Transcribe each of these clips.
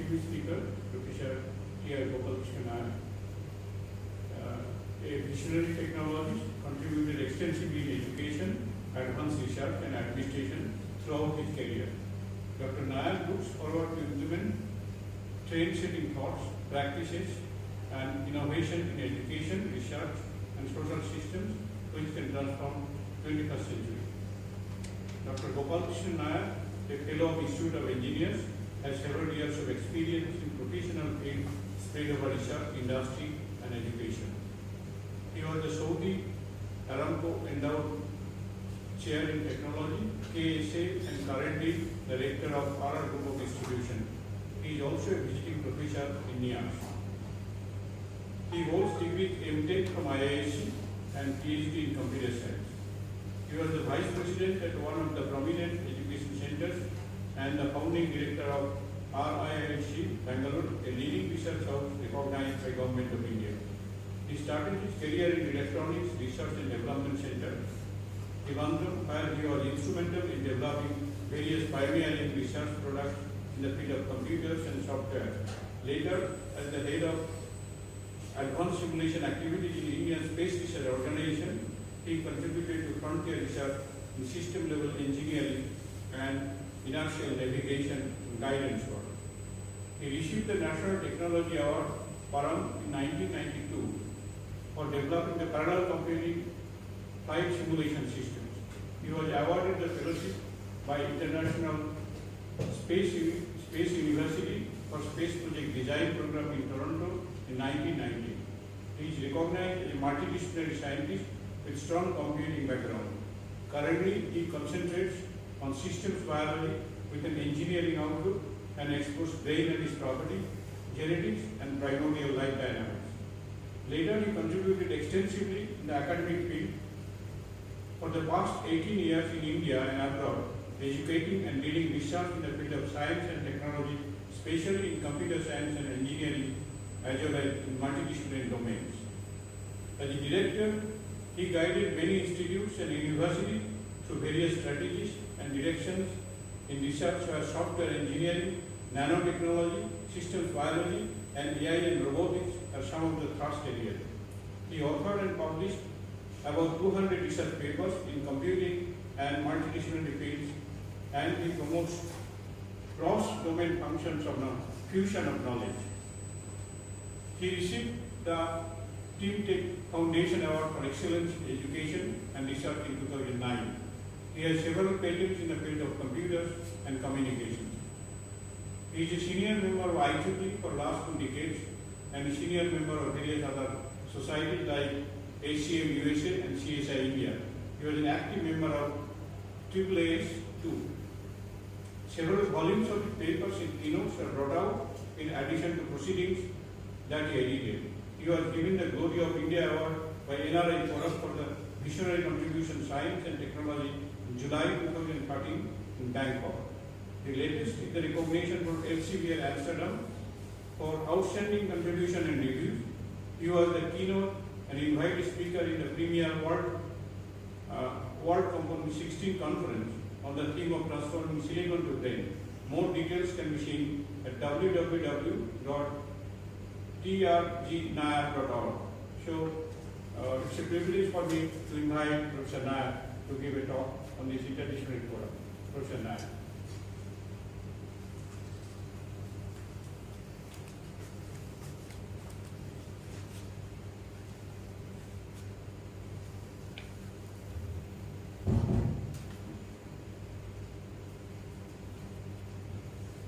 distinguished speaker, Professor T.R.Gopalakrishnan, a visionary technologist, contributed extensively in education, advanced research and administration throughout his career. Dr. Nair looks forward to implement trend-setting thoughts, practices and innovation in education, research and social systems which can transform 21st century. Dr. Gopalakrishnan Nair, a fellow of the Institute of Engineers, has several years of experience in professional field spread over research, industry and education. He was the Saudi Aramco Endowed Chair in Technology, KSA, and currently the Rector of R.R. Group of Institution. He is also a visiting professor in NIAS. He holds degrees M.Tech from IISc and PhD in Computer Science. He was the Vice President at one of the prominent education centers and the founding director of RIISc, Bangalore, a leading research house recognized by Government of India. He started his career in Electronics Research and Development Center, Trivandrum, where he was instrumental in developing various pioneering research products in the field of computers and software. Later, as the head of advanced simulation activities in Indian Space Research Organization, he contributed to frontier research in system-level engineering and inertial navigation and guidance work. He received the National Technology Award Param in 1992 for developing the parallel computing flight simulation systems. He was awarded the fellowship by International Space University for Space Project Design Program in Toronto in 1990. He is recognized as a multidisciplinary scientist with strong computing background. Currently, he concentrates on systems biology with an engineering outlook and explores brain and its properties, genetics, and primordial life dynamics. Later, he contributed extensively in the academic field. For the past 18 years in India and abroad, educating and leading research in the field of science and technology, especially in computer science and engineering, as well as in multidisciplinary domains. As a director, he guided many institutes and universities through various strategies and directions in research such as software engineering, nanotechnology, systems biology, and AI and robotics are some of the thrust areas. He authored and published about 200 research papers in computing and multidisciplinary fields, and he promotes cross-domain functions of fusion of knowledge. He received the Team Tech Foundation Award for Excellence in Education and Research in 2009. He has several patents in the field of computers and communications. He is a senior member of IEEE for the last 2 decades and a senior member of various other societies like ACM USA and CSI India. He was an active member of AAAS 2. Several volumes of his papers and keynotes are brought out in addition to proceedings that he edited. He was given the Glory of India Award by NRI Forum for the Visionary Contribution Science and Technology in July 2013 in Bangkok. The latest is the recognition for LCBL Amsterdam for outstanding contribution and reviews. He was the keynote and invited speaker in the premier World Component 16 conference on the theme of transforming silicon to brain. More details can be seen at www.trgnair.org. So it's a privilege for me to invite Professor Nair to give a talk on this interdisciplinary forum. Professor Nair.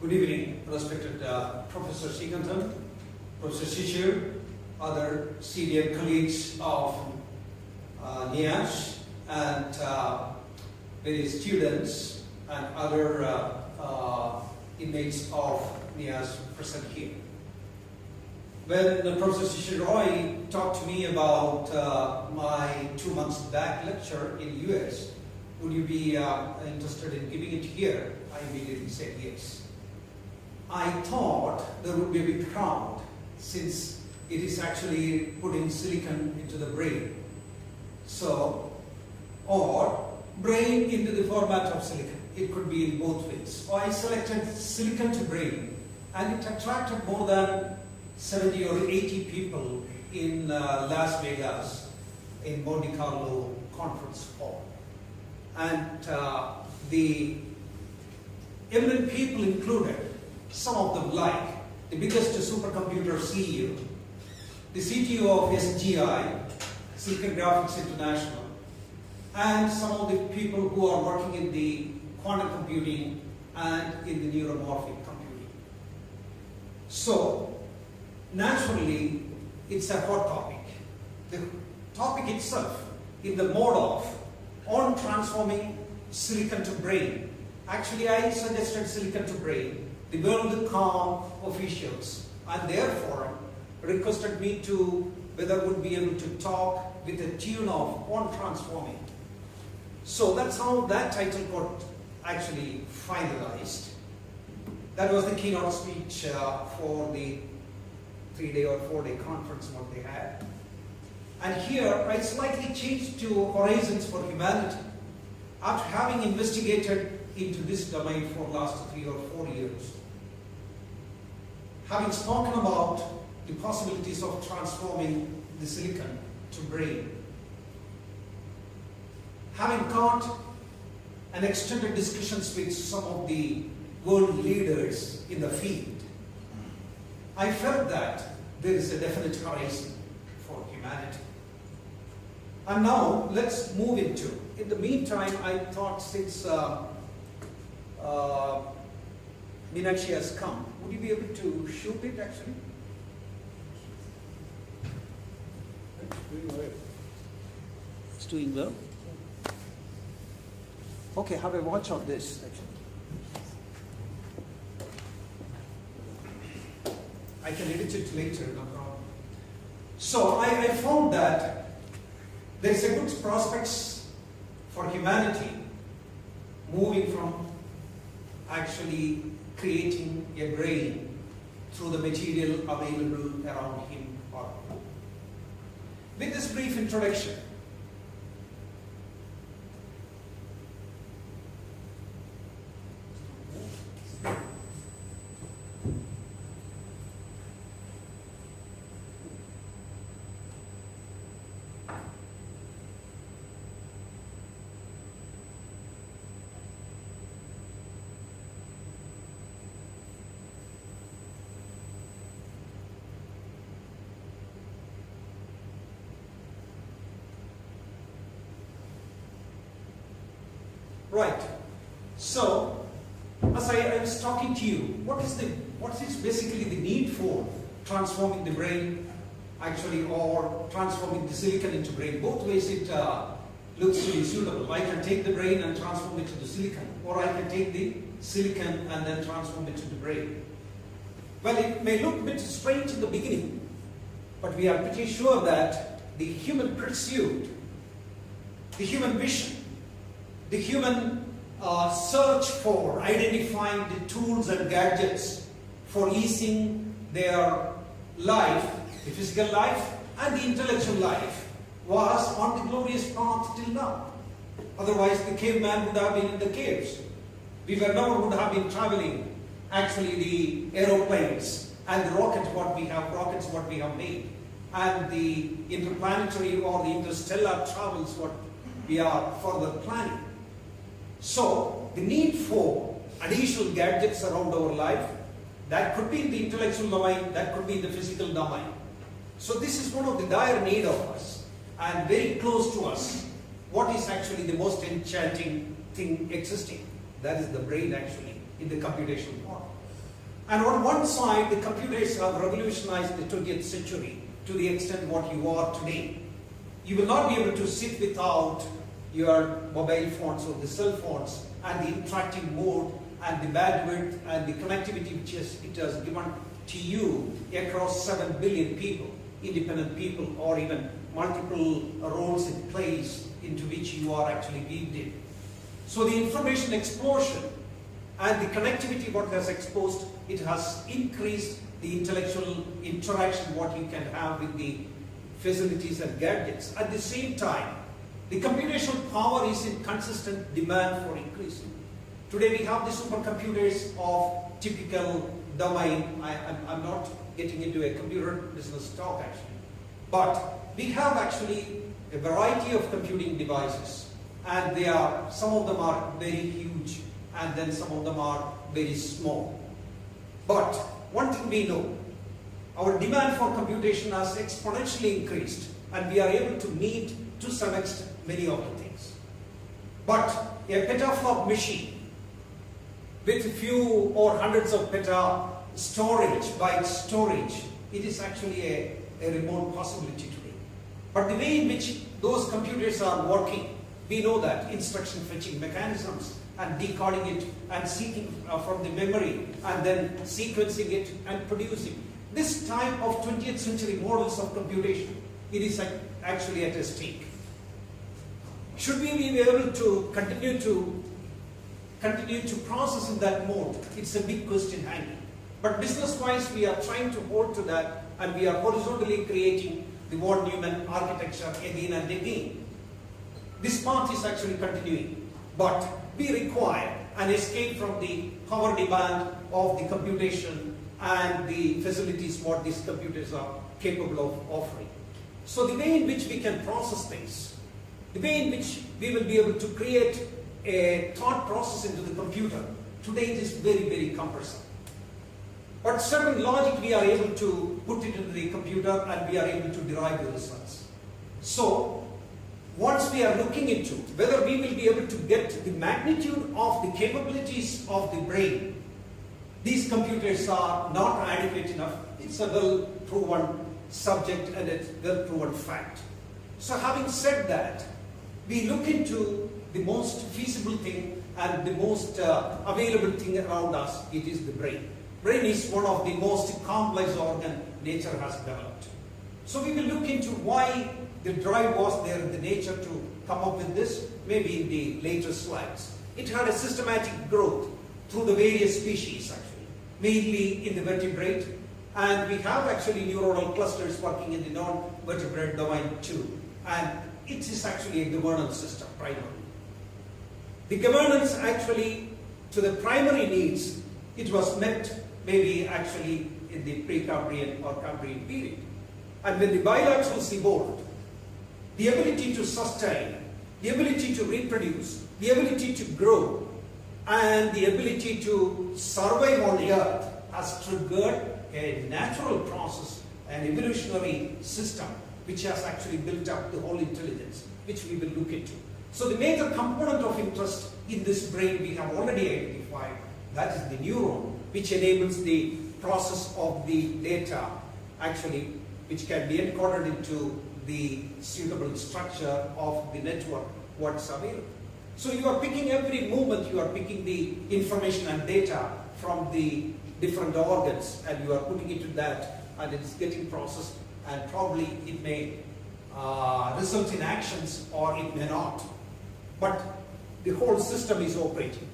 Good evening, respected Professor Srikantan, Professor Shishir, other senior colleagues of NIAS, and various students and other inmates of NIAS present here. When Professor Shishir Roy talked to me about my 2 months back lecture in US, would you be interested in giving it here? I immediately said yes. I thought there would be a big crowd since it is actually putting silicon into the brain. So, or brain into the format of silicon. It could be in both ways. So I selected silicon to brain and it attracted more than 70 or 80 people in Las Vegas in Monte Carlo conference hall. And the eminent people included, some of them like the biggest supercomputer CEO, the CTO of SGI, Silicon Graphics International, and some of the people who are working in the quantum computing and in the neuromorphic computing. So, naturally, it's a hot topic. The topic itself, in the mode of on transforming silicon to brain. Actually, I suggested silicon to brain. The WorldCom officials and therefore requested me to whether I would be able to talk with a tune of on transforming. So that's how that title got actually finalized. That was the keynote speech for the 3-day or 4-day conference what they had. And here I slightly changed to Horizons for Humanity after having investigated into this domain for the last 3 or 4 years. Having spoken about the possibilities of transforming the silicon to brain. Having got an extended discussions with some of the world leaders in the field, I felt that there is a definite horizon for humanity. And now let's move into. In the meantime, I thought since Meenakshi has come, would you be able to shoot it actually? It's doing well. Okay, have a watch on this actually. I can edit it later, no problem. So I found that there is a good prospects for humanity moving from actually creating a brain through the material available around him or her. With this brief introduction, right. So, as I was talking to you, what is basically the need for transforming the brain, actually, or transforming the silicon into brain? Both ways it looks to be suitable. I can take the brain and transform it to the silicon, or I can take the silicon and then transform it to the brain. Well, it may look a bit strange in the beginning, but we are pretty sure that the human pursuit, the human vision, the human search for identifying the tools and gadgets for easing their life, the physical life and the intellectual life, was on the glorious path till now. Otherwise, the caveman would have been in the caves. We never would have been traveling, actually, the aeroplanes and the rockets what we have made, and the interplanetary or the interstellar travels what we are further planning. So, the need for additional gadgets around our life, that could be in the intellectual domain, that could be in the physical domain. So this is one of the dire need of us, and very close to us. What is actually the most enchanting thing existing? That is the brain actually, in the computational part. And on one side, the computers have revolutionized the 20th century to the extent what you are today. You will not be able to sit without your mobile phones or the cell phones and the interactive mode and the bandwidth and the connectivity which it has given to you across 7 billion people, independent people, or even multiple roles in place into which you are actually weaved in. So the information explosion and the connectivity what has exposed, it has increased the intellectual interaction what you can have with the facilities and gadgets. At the same time, the computational power is in consistent demand for increasing. Today we have the supercomputers of typical domain. I'm not getting into a computer business talk actually. But we have actually a variety of computing devices, and some of them are very huge, and then some of them are very small. But one thing we know, our demand for computation has exponentially increased, and we are able to meet to some extent many of the things. But a petaflop machine with a few or hundreds of peta byte storage, it is actually a remote possibility today. But the way in which those computers are working, we know that instruction fetching mechanisms and decoding it and seeking from the memory and then sequencing it and producing. This type of 20th century models of computation, it is actually at stake. Should we be able to continue to process in that mode? It's a big question hanging. But business-wise, we are trying to hold to that, and we are horizontally creating the von Neumann architecture again and again. This path is actually continuing, but we require an escape from the power demand of the computation and the facilities what these computers are capable of offering. So the way in which we can process things, the way in which we will be able to create a thought process into the computer, today it is very, very cumbersome. But certain logic we are able to put it into the computer and we are able to derive the results. So, once we are looking into whether we will be able to get the magnitude of the capabilities of the brain, these computers are not adequate enough. It's a well-proven subject and a well-proven fact. So having said that, we look into the most feasible thing and the most available thing around us, it is the brain. Brain is one of the most complex organ nature has developed. So we will look into why the drive was there in the nature to come up with this, maybe in the later slides. It had a systematic growth through the various species actually, mainly in the vertebrate, and we have actually neuronal clusters working in the non-vertebrate domain too, and it is actually a governance system primarily. The governance actually to the primary needs, it was met maybe actually in the pre-Cambrian or Cambrian period. And when the bilaterals evolved, the ability to sustain, the ability to reproduce, the ability to grow, and the ability to survive on the earth has triggered a natural process, an evolutionary system, which has actually built up the whole intelligence, which we will look into. So the major component of interest in this brain we have already identified, that is the neuron, which enables the process of the data actually, which can be encoded into the suitable structure of the network, what's available. So you are picking every movement, you are picking the information and data from the different organs and you are putting it to that and it's getting processed and probably it may result in actions or it may not. But the whole system is operating.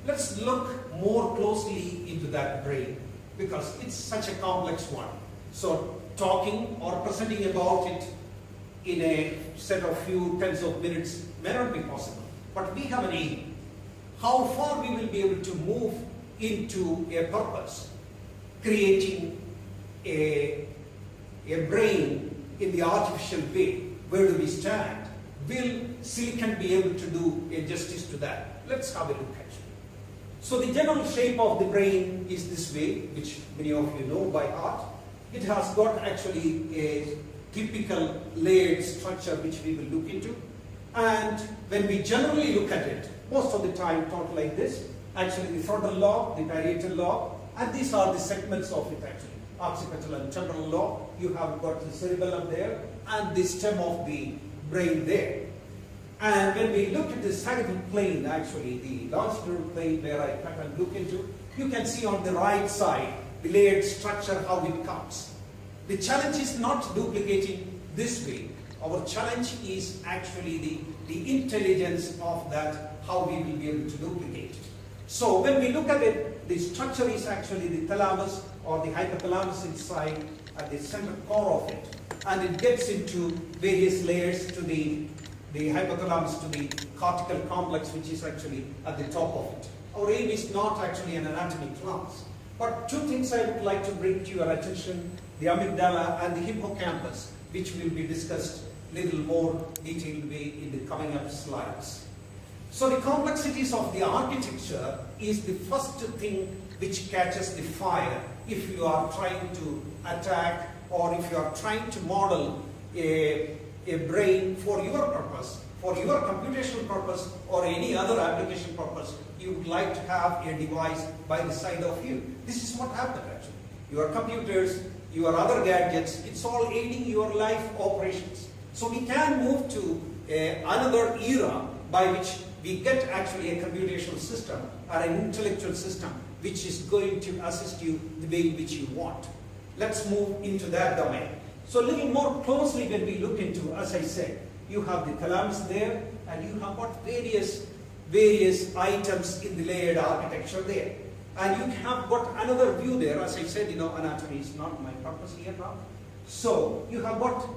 Let's look more closely into that brain because it's such a complex one. So talking or presenting about it in a set of few tens of minutes may not be possible. But we have an aim. How far we will be able to move into a purpose, creating a brain in the artificial way. Where do we stand? Will silicon be able to do a justice to that? Let's have a look actually. So the general shape of the brain is this way, which many of you know by heart. It has got actually a typical layered structure which we will look into. And when we generally look at it, most of the time talk like this, actually the frontal lobe, the parietal lobe, and these are the segments of it actually. Occipital and temporal lobe, you have got the cerebellum there, and the stem of the brain there. And when we look at the sagittal plane, actually the longitudinal plane where I can look into, you can see on the right side the layered structure, how it comes. The challenge is not duplicating this way. Our challenge is actually the intelligence of that, how we will be able to duplicate it. So when we look at it, the structure is actually the thalamus or the hypothalamus inside at the center core of it. And it gets into various layers to the hypothalamus to the cortical complex, which is actually at the top of it. Our aim is not actually an anatomy class. But two things I would like to bring to your attention, the amygdala and the hippocampus, which will be discussed a little more detailed way in the coming up slides. So the complexities of the architecture is the first thing which catches the fire if you are trying to attack or if you are trying to model a brain for your purpose, for your computational purpose or any other application purpose. You would like to have a device by the side of you. This is what happened actually. Your computers, your other gadgets, it's all aiding your life operations. So we can move to another era by which we get actually a computational system or an intellectual system which is going to assist you the way in which you want. Let's move into that domain. So a little more closely when we look into, as I said, you have the thalamus there and you have got various items in the layered architecture there. And you have got another view there. As I said, anatomy is not my purpose here now. So you have got,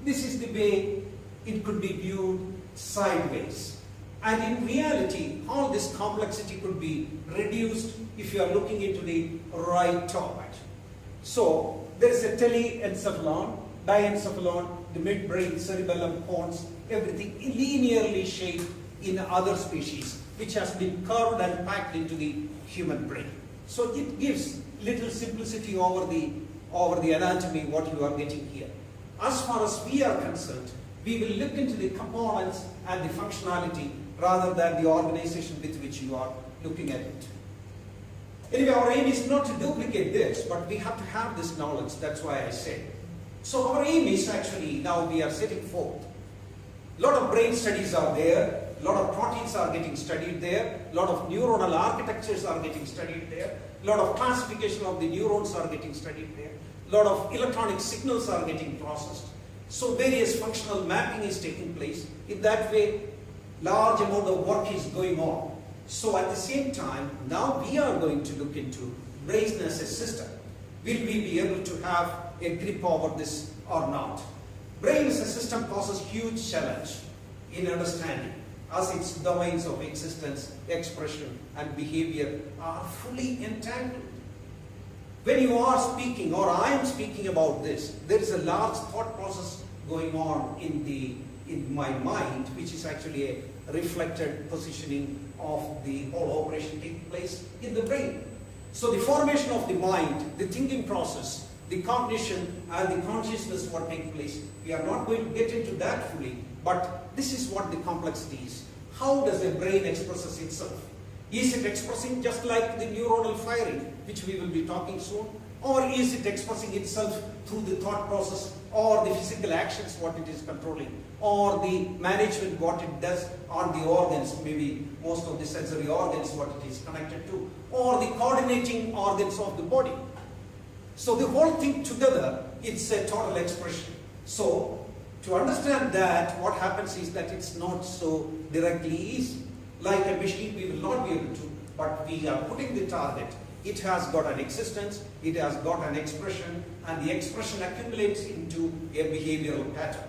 this is the way it could be viewed sideways. And in reality, all this complexity could be reduced if you are looking into the right top actually. So there is a teleencephalon, diencephalon, the midbrain, cerebellum, pons, everything linearly shaped in other species, which has been curved and packed into the human brain. So it gives little simplicity over the anatomy, what you are getting here. As far as we are concerned, we will look into the components and the functionality rather than the organization with which you are looking at it. Anyway, our aim is not to duplicate this, but we have to have this knowledge. That's why I say. So our aim is actually, now we are setting forth. A lot of brain studies are there. A lot of proteins are getting studied there. A lot of neuronal architectures are getting studied there. A lot of classification of the neurons are getting studied there. A lot of electronic signals are getting processed. So various functional mapping is taking place. In that way, large amount of work is going on. So at the same time, now we are going to look into brain as a system. Will we be able to have a grip over this or not? Brain as a system poses huge challenge in understanding, as its domains of existence, expression, and behavior are fully entangled. When you are speaking, or I am speaking about this, there is a large thought process going on in my mind, which is actually a reflected positioning of the whole operation taking place in the brain. So the formation of the mind, the thinking process, the cognition and the consciousness what take place, we are not going to get into that fully, but this is what the complexity is. How does the brain expresses itself? Is it expressing just like the neuronal firing, which we will be talking soon? Or is it expressing itself through the thought process or the physical actions what it is controlling, or the management what it does on the organs, maybe most of the sensory organs what it is connected to, or the coordinating organs of the body. So the whole thing together, it's a total expression. So to understand that, what happens is that it's not so directly easy. Like a machine, we will not be able to, but we are putting the target. It has got an existence, it has got an expression, and the expression accumulates into a behavioral pattern.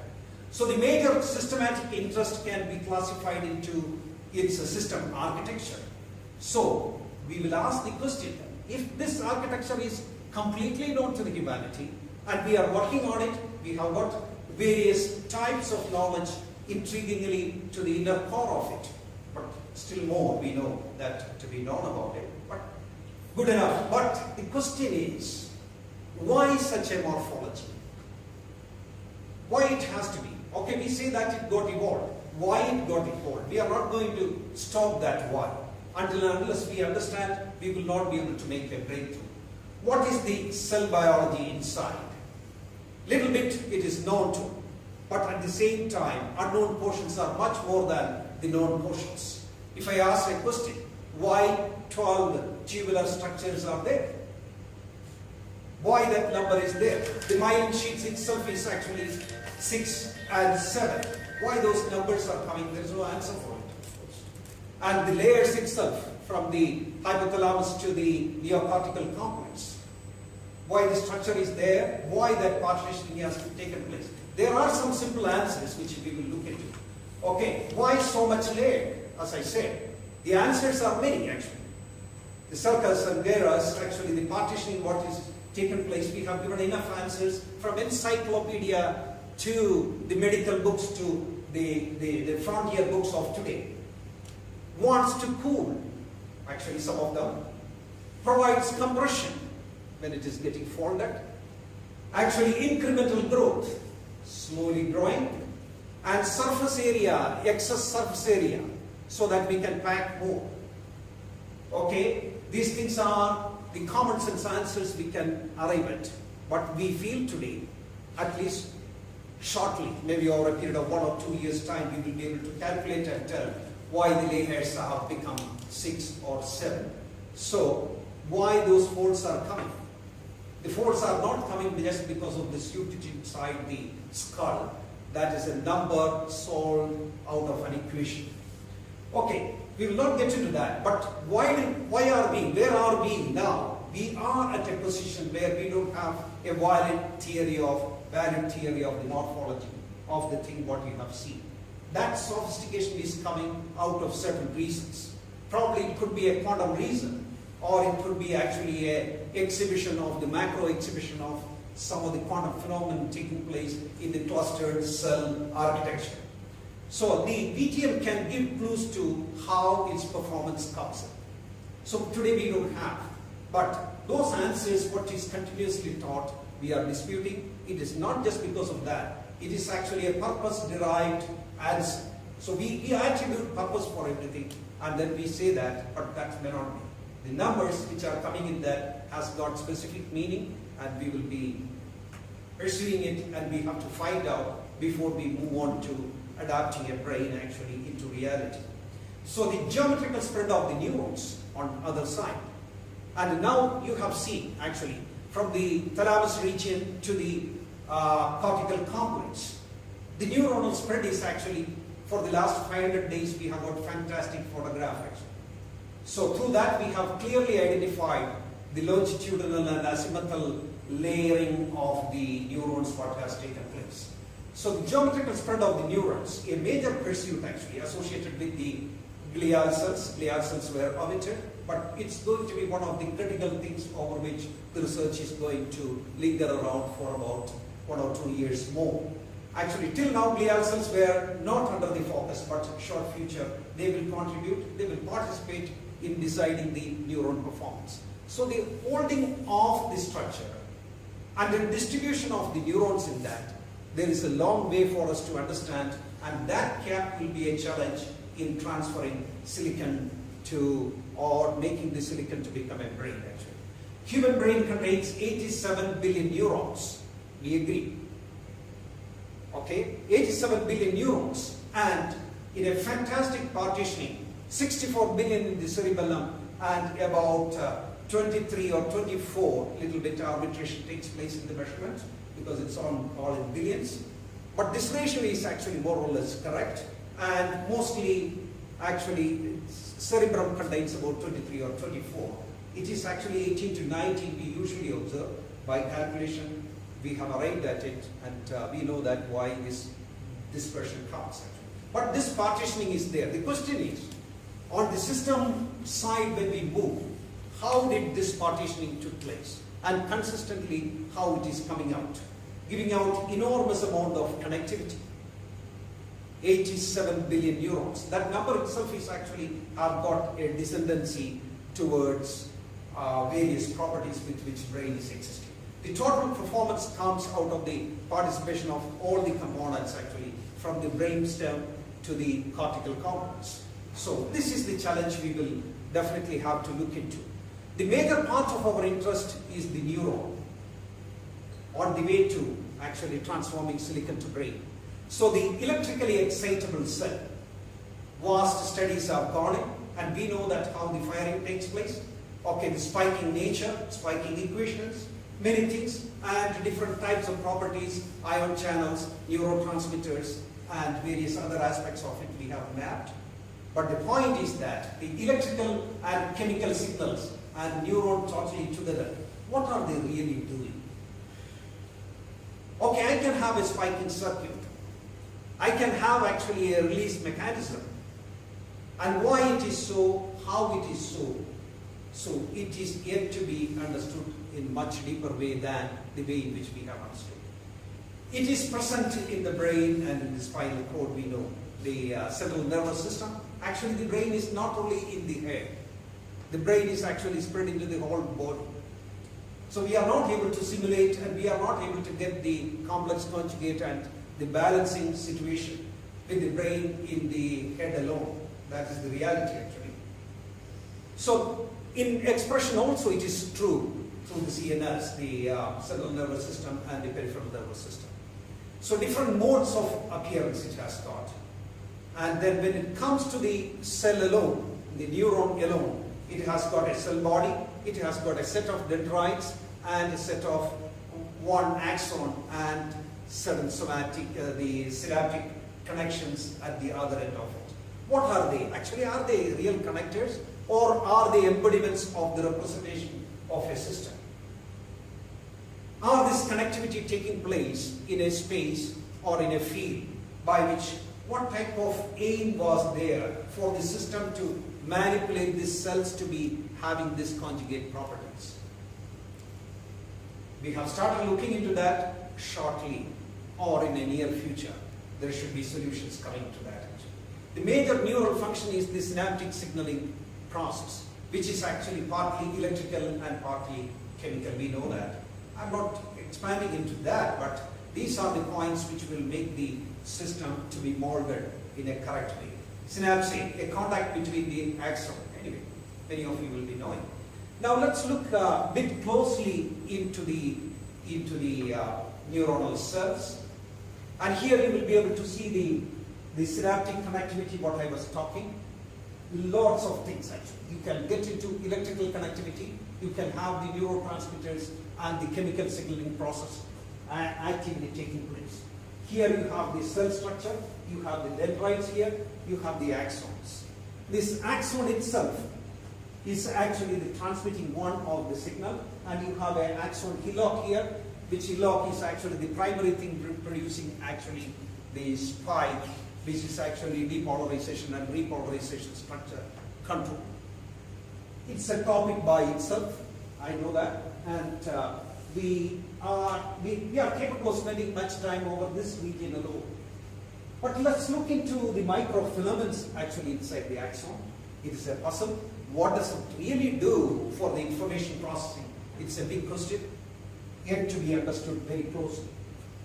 So the major systematic interest can be classified into its system architecture. So we will ask the question, if this architecture is completely known to the humanity, and we are working on it, we have got various types of knowledge intriguingly to the inner core of it. But still more we know that to be known about it. But good enough. But the question is, why such a morphology? Why it has to be? Okay, we say that it got evolved. Why it got evolved? We are not going to stop that why. Unless we understand, we will not be able to make a breakthrough. What is the cell biology inside? Little bit it is known to, but at the same time, unknown portions are much more than the known portions. If I ask a question, why 12 tubular structures are there? Why that number is there? The myelin sheets itself is actually 6 and 7. Why those numbers are coming? There is no answer for it, of course. And the layers itself, from the hypothalamus to the neocortical complex. Why the structure is there? Why that partitioning has taken place? There are some simple answers which we will look into. Okay, why so much layered? As I said, the answers are many actually. the circus and whereas actually the partitioning what is taken place, we have given enough answers from encyclopedia to the medical books to the frontier books of today. Wants to cool, actually some of them, provides compression when it is getting folded, actually incremental growth, slowly growing, and surface area, excess surface area, so that we can pack more. Okay, these things are the common sense answers we can arrive at, but we feel today, at least shortly, maybe over a period of 1 or 2 years' time, we will be able to calculate and tell why the layers have become 6 or 7. So, why those folds are coming? The folds are not coming just because of the suture inside the skull. That is a number solved out of an equation. Okay, we will not get into that, but where are we now? We are at a position where we don't have a valid theory of the morphology of the thing what we have seen. That sophistication is coming out of certain reasons. Probably it could be a quantum reason, or it could be actually a exhibition of the macro exhibition of some of the quantum phenomena taking place in the clustered cell architecture. So the VTM can give clues to how its performance comes in. So today we don't have, but those answers what is continuously taught, we are disputing. It is not just because of that. It is actually a purpose-derived answer. So we attribute purpose for everything, and then we say that, but that may not be. The numbers which are coming in that has got specific meaning, and we will be pursuing it, and we have to find out before we move on to adapting a brain actually into reality. So the geometrical spread of the neurons on other side. And now you have seen actually from the thalamus region to the cortical complex. The neuronal spread is actually, for the last 500 days we have got fantastic photographs. So through that we have clearly identified the longitudinal and azimuthal layering of the neurons what has taken place. So the geometrical spread of the neurons, a major pursuit actually associated with the glial cells were omitted, but it's going to be one of the critical things over which the research is going to linger around for about 1 or 2 years more. Actually, till now glial cells were not under the focus, but short future, they will contribute, they will participate in deciding the neuron performance. So the holding of the structure and the distribution of the neurons in that, there is a long way for us to understand, and that gap will be a challenge in transferring silicon to, or making the silicon to become a brain actually. Human brain contains 87 billion neurons, we agree. Okay, 87 billion neurons, and in a fantastic partitioning, 64 billion in the cerebellum and about 23 or 24, little bit arbitration takes place in the measurement because it's all in billions. But this ratio is actually more or less correct, and mostly actually cerebrum contains about 23 or 24. It is actually 18 to 19 we usually observe. By calculation we have arrived at it, and we know that why this dispersion comes actually. But this partitioning is there. The question is, on the system side when we move, how did this partitioning took place? And consistently how it is coming out, giving out enormous amount of connectivity. 87 billion neurons. That number itself is actually have got a descendancy towards various properties with which brain is existing. The total performance comes out of the participation of all the components actually, from the brain stem to the cortical complex. So this is the challenge we will definitely have to look into. The major part of our interest is the neuron, on the way to actually transforming silicon to brain. So the electrically excitable cell, vast studies have gone in, and we know that how the firing takes place. Okay, the spiking nature, spiking equations, many things, and different types of properties, ion channels, neurotransmitters, and various other aspects of it we have mapped. But the point is that the electrical and chemical signals and neuron totally together, what are they really doing? Okay, I can have a spiking circuit. I can have actually a release mechanism. And why it is so, how it is so. So it is yet to be understood in much deeper way than the way in which we have understood. It is present in the brain and in the spinal cord, we know. The central nervous system. Actually, the brain is not only in the head. The brain is actually spread into the whole body. So we are not able to simulate and we are not able to get the complex conjugate and the balancing situation with the brain in the head alone. That is the reality actually. So in expression also it is true through the CNS, the central nervous system and the peripheral nervous system. So different modes of appearance it has got. And then when it comes to the cell alone, the neuron alone, it has got a cell body, it has got a set of dendrites and a set of one axon and certain the synaptic connections at the other end of it. What are they? Actually, are they real connectors or are they embodiments of the representation of a system? Are this connectivity taking place in a space or in a field by which what type of aim was there for the system to manipulate these cells to be having these conjugate properties? We have started looking into that shortly or in a near future. There should be solutions coming to that actually. The major neural function is the synaptic signaling process, which is actually partly electrical and partly chemical. We know that. I'm not expanding into that, but these are the points which will make the system to be molded in a correct way. Synapse, a contact between the axon. Anyway, many of you will be knowing. Now let's look a bit closely into the neuronal cells. And here you will be able to see the synaptic connectivity, what I was talking. Lots of things actually. You can get into electrical connectivity, you can have the neurotransmitters and the chemical signaling process actively taking place. Here you have the cell structure, you have the dendrites here, you have the axons. This axon itself is actually the transmitting one of the signal, and you have an axon hillock here, which hillock is actually the primary thing producing actually the spike, which is actually depolarization and repolarization structure control. It's a topic by itself, I know that, and we are capable of spending much time over this region alone. But let's look into the microfilaments actually inside the axon. It is a puzzle. What does it really do for the information processing? It's a big question, yet to be understood very closely.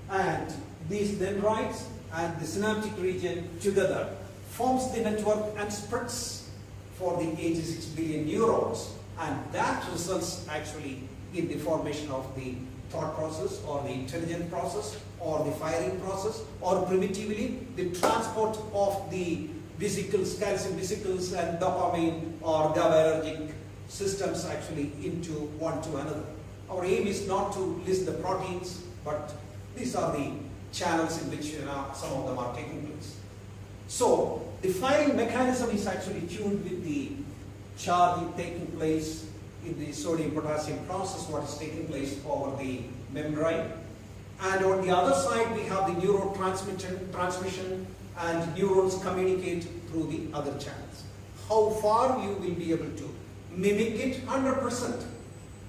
And these dendrites and the synaptic region together forms the network and spreads for the 86 billion neurons, and that results actually in the formation of the thought process or the intelligent process or the firing process, or primitively the transport of the vesicles, calcium vesicles and dopamine or GABAergic systems actually into one to another. Our aim is not to list the proteins, but these are the channels in which some of them are taking place. So the firing mechanism is actually tuned with the charge taking place in the sodium-potassium process, what is taking place over the membrane. And on the other side, we have the neurotransmission and neurons communicate through the other channels. How far you will be able to mimic it? 100%.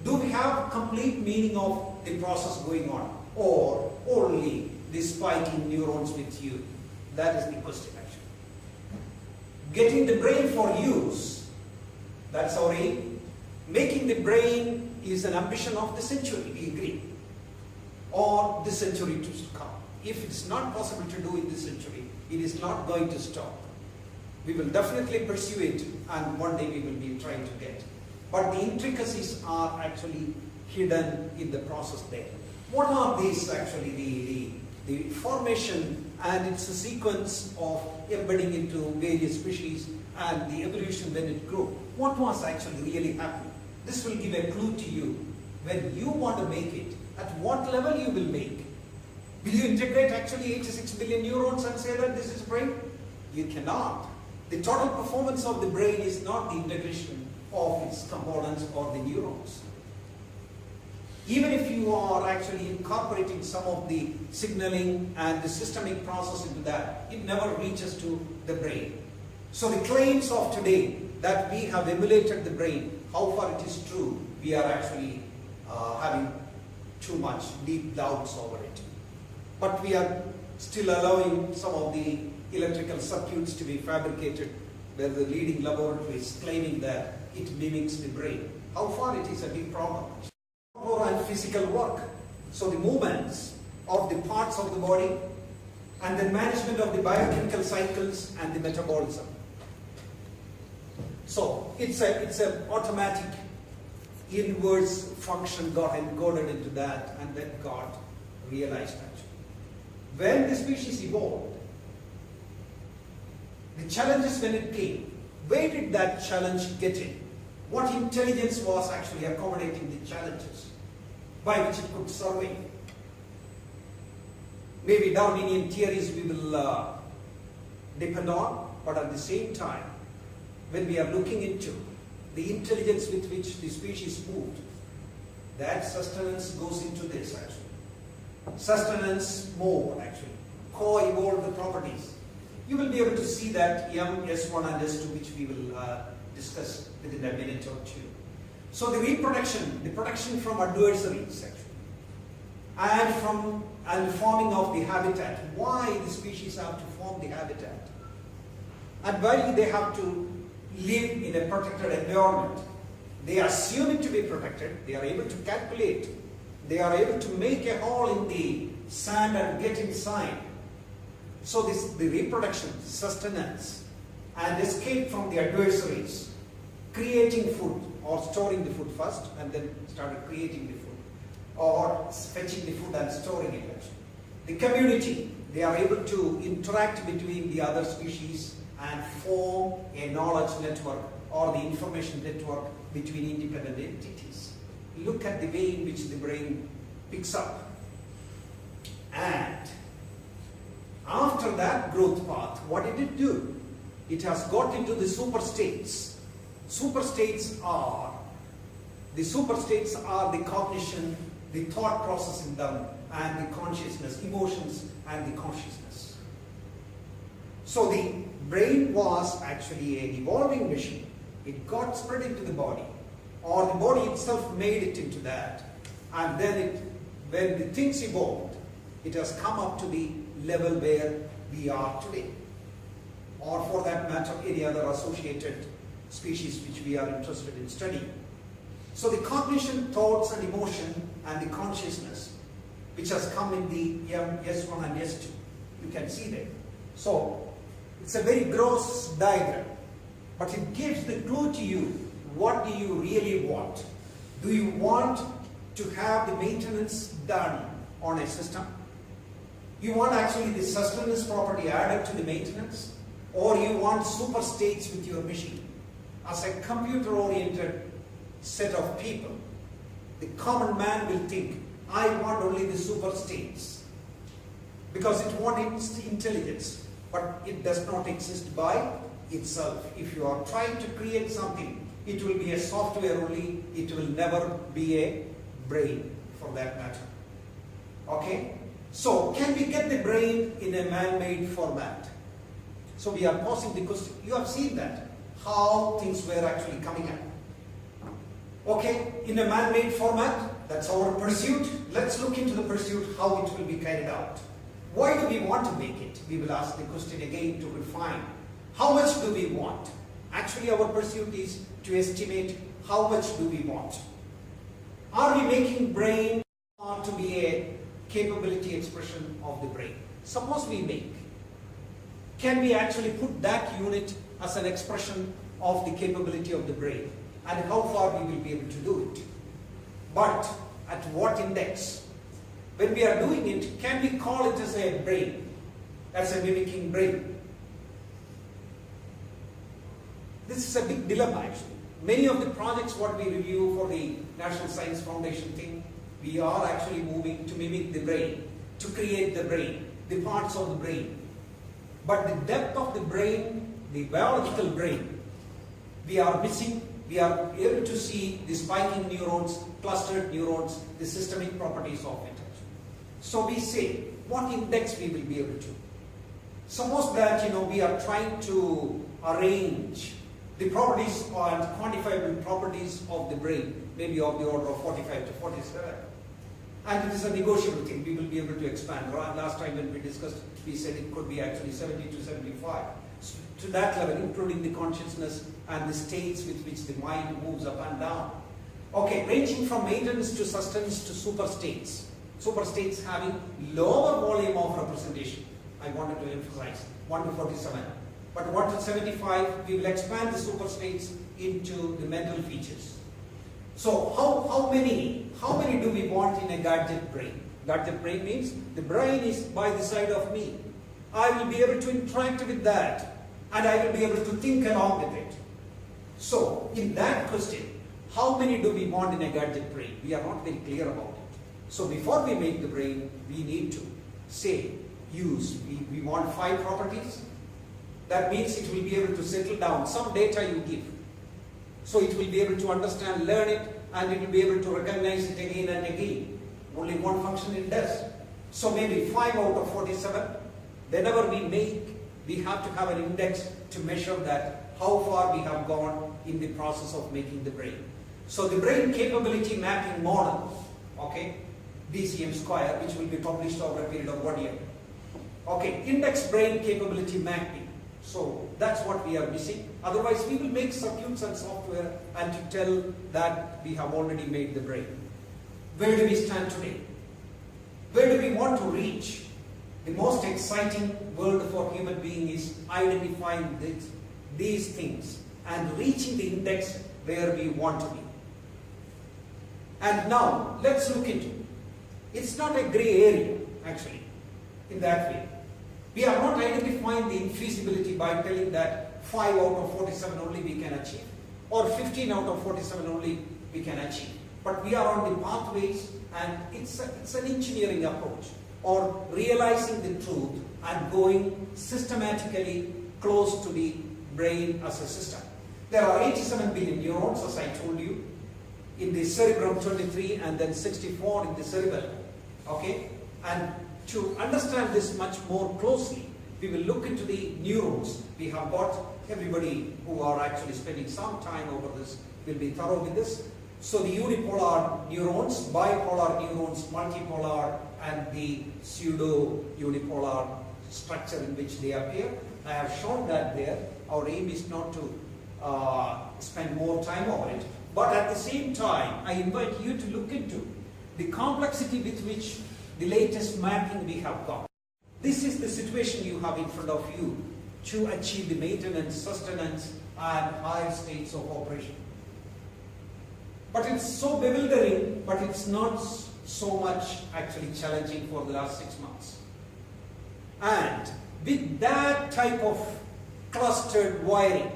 Do we have complete meaning of the process going on, or only the spiking neurons with you? That is the question actually. Getting the brain for use, that's our aim. Making the brain is an ambition of the century, we agree, or the century to come. If it's not possible to do in this century, it is not going to stop. We will definitely pursue it, and one day we will be trying to get. But the intricacies are actually hidden in the process there. What are these actually? The formation and its a sequence of embedding into various species and the evolution when it grew. What was actually really happening? This will give a clue to you. When you want to make it, at what level you will make. Will you integrate actually 86 billion neurons and say that this is brain? You cannot. The total performance of the brain is not the integration of its components or the neurons. Even if you are actually incorporating some of the signaling and the systemic process into that, it never reaches to the brain. So the claims of today that we have emulated the brain, how far it is true, we are actually having too much deep doubts over it. But we are still allowing some of the electrical circuits to be fabricated where the leading laboratories claiming that it mimics the brain. How far it is a big problem. More on physical work. So the movements of the parts of the body and the management of the biochemical cycles and the metabolism. So it's a automatic inverse function got encoded into that and then got realized actually. When the species evolved, the challenges when it came, where did that challenge get in? What intelligence was actually accommodating the challenges by which it could survive? Maybe Darwinian theories we will depend on, but at the same time, when we are looking into the intelligence with which the species moved, that sustenance goes into this actually. Sustenance mode actually, co-evolved the properties. You will be able to see that S1 and S2, which we will discuss within a minute or two. So the reproduction, the protection from adversaries actually, and forming of the habitat. Why the species have to form the habitat? And why they have to live in a protected environment? They assume it to be protected. They are able to calculate. They are able to make a hole in the sand and get inside. So the reproduction, sustenance, and escape from the adversaries, creating food or storing the food first and then started creating the food or fetching the food and storing it actually. The community, they are able to interact between the other species and form a knowledge network or the information network between independent entities. Look at the way in which the brain picks up. And after that growth path, what did it do? It has got into the super states. Super states are the cognition, the thought processing done, and the consciousness, emotions and the consciousness. So the brain was actually an evolving machine. It got spread into the body, or the body itself made it into that. And then when the things evolved, it has come up to the level where we are today. Or for that matter, any other associated species which we are interested in studying. So the cognition, thoughts and emotion and the consciousness, which has come in the S1 and S2, you can see there. So it's a very gross diagram, but it gives the clue to you. What do you really want? Do you want to have the maintenance done on a system? You want actually the sustenance property added to the maintenance? Or you want super states with your machine? As a computer-oriented set of people, the common man will think, I want only the super states. Because it wants intelligence, but it does not exist by itself. If you are trying to create something, it will be a software only, it will never be a brain for that matter. Okay? So, can we get the brain in a man-made format? So we are posing the question. You have seen that, how things were actually coming up. Okay, in a man-made format, that's our pursuit. Let's look into the pursuit, how it will be carried out. Why do we want to make it? We will ask the question again to refine. How much do we want? Actually, our pursuit is to estimate how much do we want. Are we making brain to be a capability expression of the brain? Suppose we make. Can we actually put that unit as an expression of the capability of the brain? And how far we will be able to do it? But at what index? When we are doing it, can we call it as a brain? As a mimicking brain? This is a big dilemma actually. Many of the projects what we review for the National Science Foundation thing, we are actually moving to mimic the brain, to create the brain, the parts of the brain. But the depth of the brain, the biological brain, we are missing. We are able to see the spiking neurons, clustered neurons, the systemic properties of it. So we say, what index we will be able to? Suppose that we are trying to arrange the properties and quantifiable properties of the brain may be of the order of 45 to 47. And it is a negotiable thing. We will be able to expand. Last time when we discussed, we said it could be actually 70 to 75. So to that level, including the consciousness and the states with which the mind moves up and down. Okay, ranging from maintenance to sustenance to super states. Super states having lower volume of representation. I wanted to emphasize 1 to 47. But 1 to 75, we will expand the super states into the mental features. So how many do we want in a gadget brain? Gadget brain means the brain is by the side of me. I will be able to interact with that and I will be able to think along with it. So in that question, how many do we want in a gadget brain? We are not very clear about it. So before we make the brain, we need to say, we want 5 properties. That means it will be able to settle down some data you give. So it will be able to understand, learn it, and it will be able to recognize it again and again. Only one function it does. So maybe 5 out of 47. Whenever we make, we have to have an index to measure that, how far we have gone in the process of making the brain. So the brain capability mapping model, okay, BCM square, which will be published over a period of 1 year. Okay, index brain capability mapping. So that's what we are missing. Otherwise, we will make circuits and software and to tell that we have already made the brain. Where do we stand today? Where do we want to reach? The most exciting world for human being is identifying these things and reaching the index where we want to be. And now, let's look into it. It's not a gray area, actually, in that way. We are not identifying the infeasibility by telling that 5 out of 47 only we can achieve, or 15 out of 47 only we can achieve. But we are on the pathways, and it's an engineering approach, or realizing the truth and going systematically close to the brain as a system. There are 87 billion neurons, as I told you, in the cerebrum 23 and then 64 in the cerebellum. Okay? And to understand this much more closely, we will look into the neurons. We have got everybody who are actually spending some time over this will be thorough with this. So the unipolar neurons, bipolar neurons, multipolar, and the pseudo-unipolar structure in which they appear. I have shown that there. Our aim is not to spend more time over it. But at the same time, I invite you to look into the complexity with which the latest mapping we have got. This is the situation you have in front of you to achieve the maintenance, sustenance, and higher states of operation. But it's so bewildering, but it's not so much actually challenging for the last 6 months. And with that type of clustered wiring,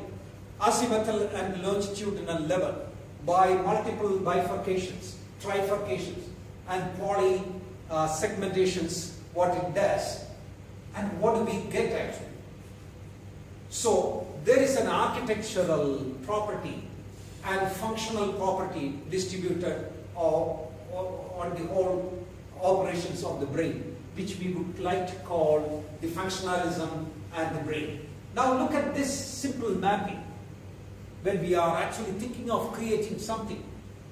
azimuthal and longitudinal level, by multiple bifurcations, trifurcations, and poly segmentations, what it does, and what do we get actually? So there is an architectural property and functional property distributed on the whole operations of the brain, which we would like to call the functionalism and the brain. Now look at this simple mapping. When we are actually thinking of creating something,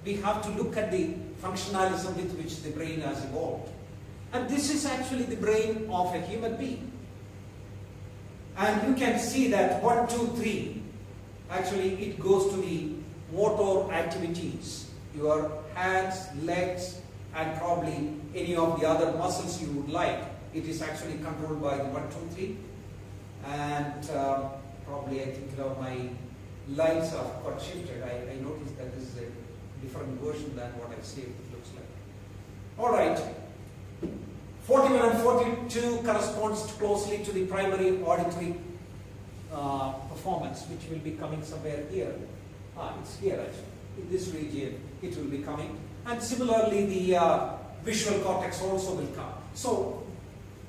we have to look at the functionalism with which the brain has evolved. And this is actually the brain of a human being. And you can see that 1, 2, 3, actually it goes to the motor activities, your hands, legs, and probably any of the other muscles you would like. It is actually controlled by the 1, 2, 3. And probably I think my lines are got shifted. I noticed that this is a different version than what I saved it looks like. Alright. 41 and 42 corresponds closely to the primary auditory performance, which will be coming somewhere here. It's here actually. In this region, it will be coming. And similarly, the visual cortex also will come. So,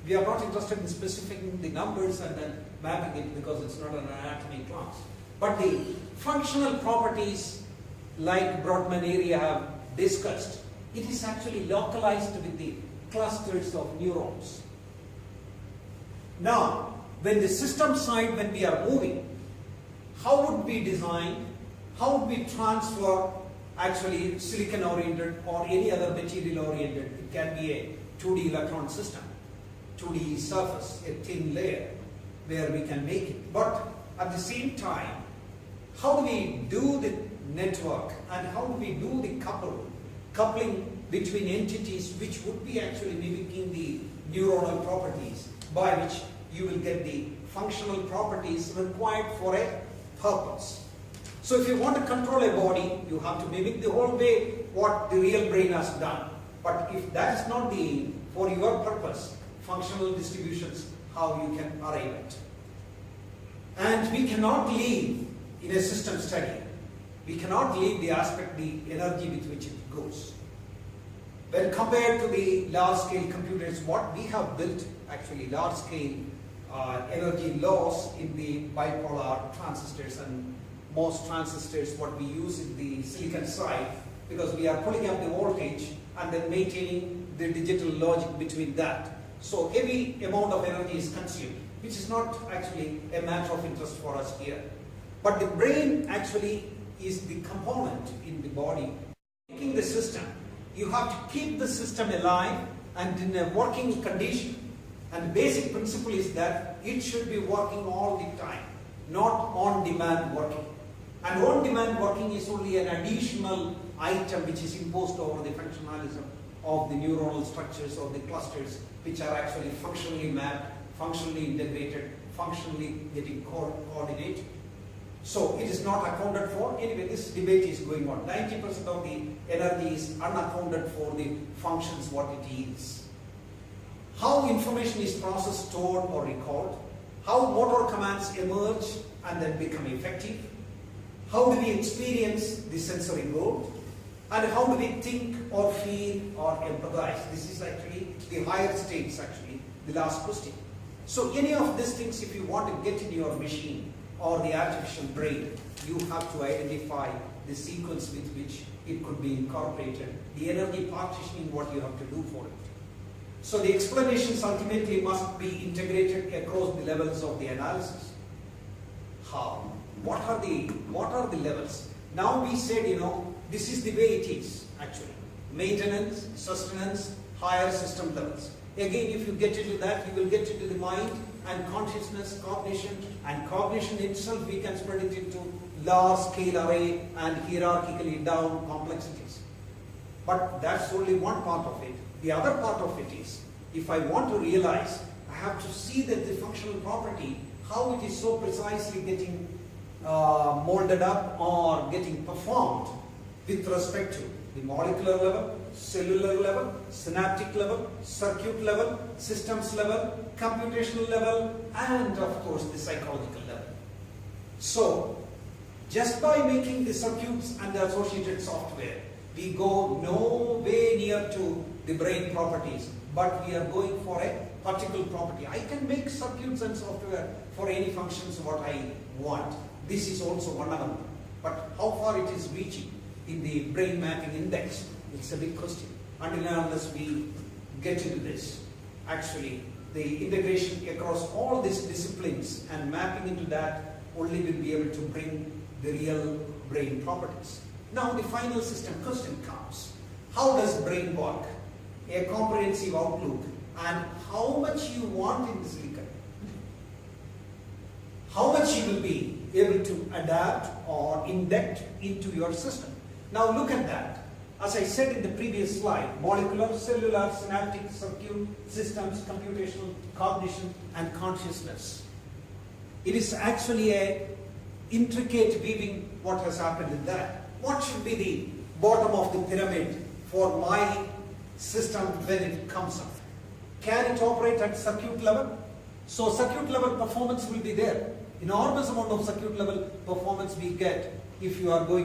we are not interested in specifying the numbers and then mapping it because it's not an anatomy class. But the functional properties, like Brodmann area have discussed, it is actually localized with the clusters of neurons. Now, when the system side, when we are moving, how would we design, how would we transfer actually silicon oriented or any other material oriented? It can be a 2D electron system, 2D surface, a thin layer where we can make it. But at the same time, how do we do the network and how do we do the coupling between entities which would be actually mimicking the neuronal properties by which you will get the functional properties required for a purpose. So if you want to control a body, you have to mimic the whole way what the real brain has done. But if that is not the aim, for your purpose, functional distributions, how you can arrive at. And we cannot leave in a system study, we cannot leave the aspect, the energy with which it goes. When compared to the large-scale computers, what we have built, actually large-scale energy loss in the bipolar transistors, and most transistors what we use in the silicon side, because we are pulling up the voltage and then maintaining the digital logic between that. So heavy amount of energy is consumed, which is not actually a matter of interest for us here. But the brain actually is the component in the body. Making the system, you have to keep the system alive and in a working condition. And the basic principle is that it should be working all the time, not on-demand working. And on-demand working is only an additional item which is imposed over the functionalism of the neuronal structures or the clusters which are actually functionally mapped, functionally integrated, functionally getting coordinated. So it is not accounted for. Anyway, this debate is going on. 90% of the energy is unaccounted for the functions what it is. How information is processed, stored or recalled. How motor commands emerge and then become effective. How do we experience the sensory world? And how do we think or feel or empathize? This is actually the higher states, actually, the last question. So any of these things, if you want to get in your machine or the artificial brain, you have to identify the sequence with which it could be incorporated, the energy partitioning, what you have to do for it. So the explanations ultimately must be integrated across the levels of the analysis. How? What are the levels? Now we said, this is the way it is, actually. Maintenance, sustenance, higher system levels. Again, if you get into that, you will get into the mind and consciousness, cognition, and cognition itself we can spread it into large scale array and hierarchically down complexities. But that's only one part of it. The other part of it is, if I want to realize, I have to see that the functional property, how it is so precisely getting molded up or getting performed with respect to the molecular level, cellular level, synaptic level, circuit level, systems level, computational level, and of course the psychological level. So, just by making the circuits and the associated software, we go no way near to the brain properties, but we are going for a particular property. I can make circuits and software for any functions what I want. This is also one element. But how far it is reaching in the brain mapping index, it's a big question. Until and unless we get into this, actually, the integration across all these disciplines and mapping into that only will be able to bring the real brain properties. Now the final system question comes. How does brain work? A comprehensive outlook and how much you want in the silicon. How much you will be able to adapt or induct into your system. Now look at that. As I said in the previous slide, molecular, cellular, synaptic, circuit, systems, computational, cognition, and consciousness. It is actually a intricate weaving what has happened in that. What should be the bottom of the pyramid for my system when it comes up? Can it operate at circuit level? So circuit level performance will be there. Enormous amount of circuit level performance we get if you are going to